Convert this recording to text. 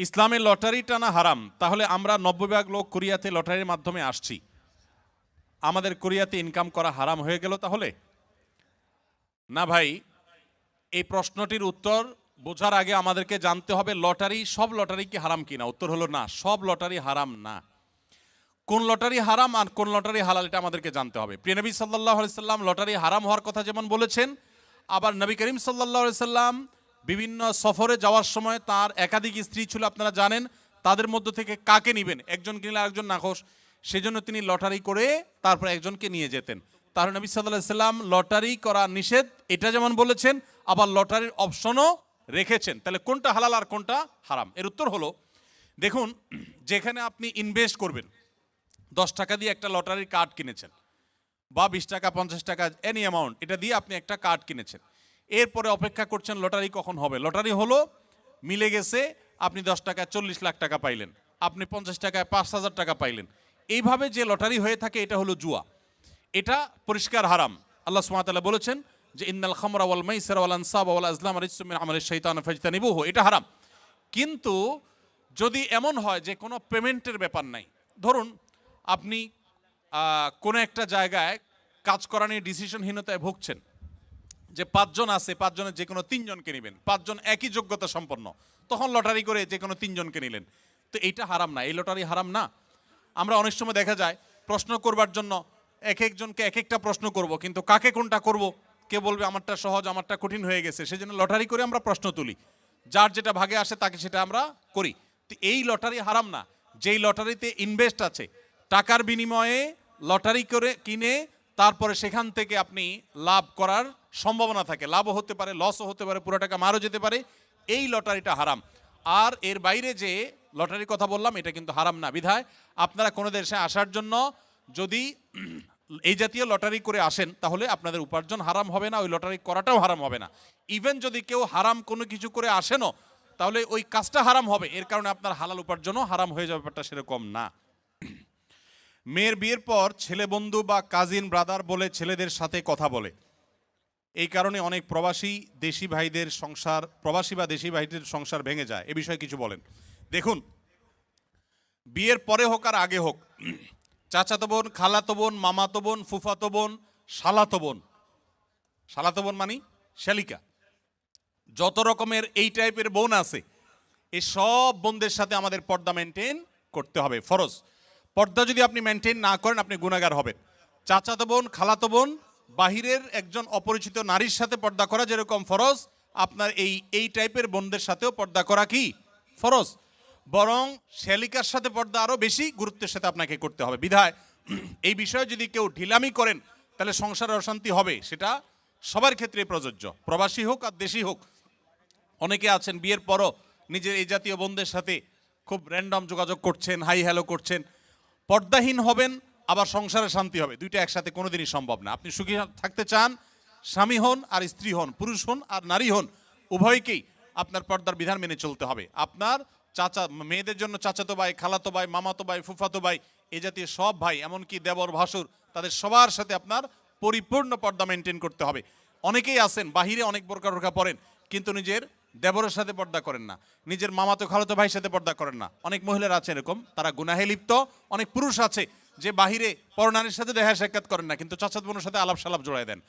ইসলামে লটারি টানা হারাম, তাহলে আমরা 90% লোক কোরিয়াতে লটারির মাধ্যমে আসছি, আমাদের কোরিয়াতে ইনকাম করা হারাম হয়ে গেল তাহলে? না ভাই, এই প্রশ্নটির উত্তর বোঝার আগে আমাদেরকে জানতে হবে লটারি, সব লটারি কি হারাম কিনা। উত্তর হলো না, সব লটারি হারাম না। কোন লটারি হারাম আর কোন লটারি হালাল এটা আমাদেরকে জানতে হবে। প্রিয় নবী সাল্লাল্লাহু আলাইহি সাল্লাম লটারি হারাম হওয়ার কথা যেমন বলেছেন, আবার নবী করিম সাল্লাল্লাহু আলাইহি সাল্লাম বিভিন্ন সফরে যাওয়ার সময় তার একাধিক স্ত্রী ছিল, আপনারা জানেন। তাদের মধ্য থেকে কাকে নেবেন, একজনকে নিলে আরেকজন নাখোশ, সেজন্য তিনি লটারি করে তারপর একজনকে নিয়ে যেতেন। তাহলে নবী সাল্লাল্লাহু আলাইহি সাল্লাম লটারি করা নিষেধ এটা যেমন বলেছেন, আবার লটারির অপশনও রেখেছেন। তাহলে কোনটা হালাল আর কোনটা হারাম? এর উত্তর হলো, দেখুন, যেখানে আপনি ইনভেস্ট করবেন, 10 টাকা দিয়ে একটা লটারির কার্ড কিনেছেন, বা 20 টাকা 50 টাকা এনি অ্যামাউন্ট, এটা দিয়ে আপনি একটা কার্ড কিনেছেন, এরপরে অপেক্ষা করছেন লটারি কখন হবে। লটারি হলো, মিলে গেছে, আপনি 10 টাকায় 40 লাখ টাকা পাইলেন, আপনি 50 টাকায় 5,000 টাকা পাইলেন। এইভাবে যে লটারি হয়ে থাকে এটা হলো জুয়া, এটা পরিষ্কার হারাম। আল্লাহ সুবহানাহু ওয়া তাআলা বলেছেন যে ইন্নাল খামরা ওয়াল মাইসিরা ওয়াল আনসাবা ওয়াল আজলাম রিজসুম মিন আমালিশ শাইতান ফাজতানিবুহু, এটা হারাম। কিন্তু যদি এমন হয় যে কোনো পেমেন্টের ব্যাপার নাই, ধরুন আপনি কোনো একটা জায়গায় কাজ করা নিয়ে ডিসিশনহীনতায় ভুগছেন, যে 5 জন আছে, 5 জনের যে কোনো 3 জনকে নেবেন, 5 জন একই যোগ্যতা সম্পন্ন, তখন লটারি করে যে কোনো 3 জনকে নিলেন, তো এইটা হারাম না, এই লটারি হারাম না। আমরা অনেক সময় দেখা যায় প্রশ্ন করবার জন্য এক একজনকে এক একটা প্রশ্ন করব, কিন্তু কাকে কোনটা করব, কে বলবে আমারটা সহজ আমারটা কঠিন হয়ে গেছে, সেজন্য লটারি করে আমরা প্রশ্ন তুলি, যার যেটা ভাগে আসে তাকে সেটা আমরা করি। তো এই লটারি হারাম না। যেই লটারিতে ইনভেস্ট আছে, টাকার বিনিময়ে লটারি করে কিনে তারপরে সেখান থেকে আপনি লাভ করার সম্ভাবনা থাকে, লাভও হতে পারে, লসও হতে পারে, পুরো টাকা মারও যেতে পারে, এই লটারিটা হারাম। আর এর বাইরে যে লটারির কথা বললাম এটা কিন্তু হারাম না। বিধায় আপনারা কোনো দেশে আসার জন্য যদি এই জাতীয় লটারি করে আসেন, তাহলে আপনাদের উপার্জন হারাম হবে না, ওই লটারি করাটাও হারাম হবে না। ইভেন যদি কেউ হারাম কোনো কিছু করে আসেনও, তাহলে ওই কাজটা হারাম হবে, এর কারণে আপনার হালাল উপার্জনও হারাম হয়ে যাবে, ব্যাপারটা সেরকম না। মেয়ের বিয়ের পর ছেলে বন্ধু বা কাজিন ব্রাদার বলে ছেলেদের সাথে কথা বলে, এই কারণে অনেক প্রবাসী দেশি ভাইদের সংসার, প্রবাসী বা দেশি ভাইদের সংসার ভেঙে যায়, এ বিষয়ে কিছু বলেন। দেখুন, বিয়ের পরে হোক আর আগে হোক, চাচাতো বোন, খালাতো বোন, মামাতো বোন, ফুফাতো বোন, শালাতো বোন, শালাতো বোন মানে শালিকা, যত রকমের এই টাইপের বোন আছে, এই সব বোনদের সাথে আমাদের পর্দা মেনটেন করতে হবে, ফরজ। পর্দা যদি আপনি মেনটেন না করেন আপনি গুনাহগার হবেন। চাচাতো বোন, খালাতো বোন, বাহিরের একজন অপরিচিত নারীর সাথে পর্দা করা যেরকম ফরজ, আপনার এই টাইপের বোনদের সাথেও পর্দা করা কি ফরজ। বরং শ্যালিকার সাথে পর্দা আরও বেশি গুরুত্বের সাথে আপনাকে করতে হবে। বিধায় এই বিষয়ে যদি কেউ ঢিলামি করেন তাহলে সংসারে অশান্তি হবে, সেটা সবার ক্ষেত্রে প্রযোজ্য, প্রবাসী হোক আর দেশি হোক। অনেকে আছেন বিয়ের পরও নিজের এই জাতীয় বোনদের সাথে খুব র্যান্ডম যোগাযোগ করছেন, হাই হ্যালো করছেন। পর্দাহীন হবেন, আবার সংসারে শান্তি হবে, দুইটা একসাথে কোনোদিনই সম্ভব না। আপনি সুখী থাকতে চান, স্বামী হন আর স্ত্রী হন, পুরুষ হন আর নারী হন, উভয়কেই আপনার পর্দার বিধান মেনে চলতে হবে। আপনার চাচা, মেয়েদের জন্য চাচাতো ভাই, খালাতো ভাই, মামাতো ভাই, ফুফাতো ভাই, এই জাতীয় সব ভাই, এমনকি দেবর ভাসুর, তাদের সবার সাথে আপনার পরিপূর্ণ পর্দা মেনটেন করতে হবে। অনেকেই আছেন বাহিরে অনেক বোরকা পরেন, কিন্তু নিজের দেবরের সাথে পর্দা করেন না, নিজের মামাতো খালাতো ভাইয়ের সাথে পর্দা করেন না। অনেক মহিলারা আছে এরকম, তারা গুনাহে লিপ্ত। অনেক পুরুষ আছে যে বাহিরে পরনারীর সাথে দেখা সাক্ষাৎ করেন না, কিন্তু চাচাতো বোনের সাথে আলাপ সালাপ জড়ায় দেন।